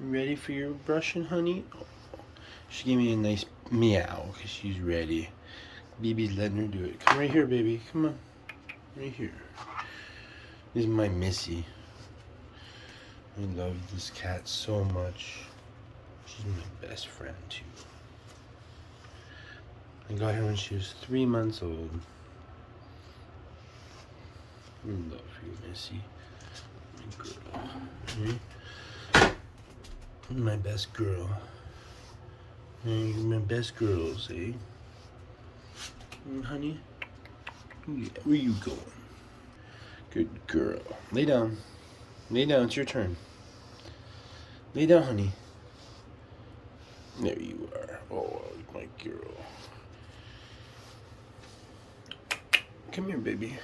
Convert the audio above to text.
You ready for your brushing, honey? Oh, she gave me a nice meow because she's ready. BB's letting her do it. Come right here, baby. Come on. Right here. This is my Missy. I love this cat so much. She's my best friend, too. I got her when she was 3 months old. I love you, Missy. My girl. My best girl. You're my best girls, eh? Honey? Yeah, where you going? Good girl. Lay down. Lay down, it's your turn. Lay down, honey. There you are. Oh, my girl. Come here, baby.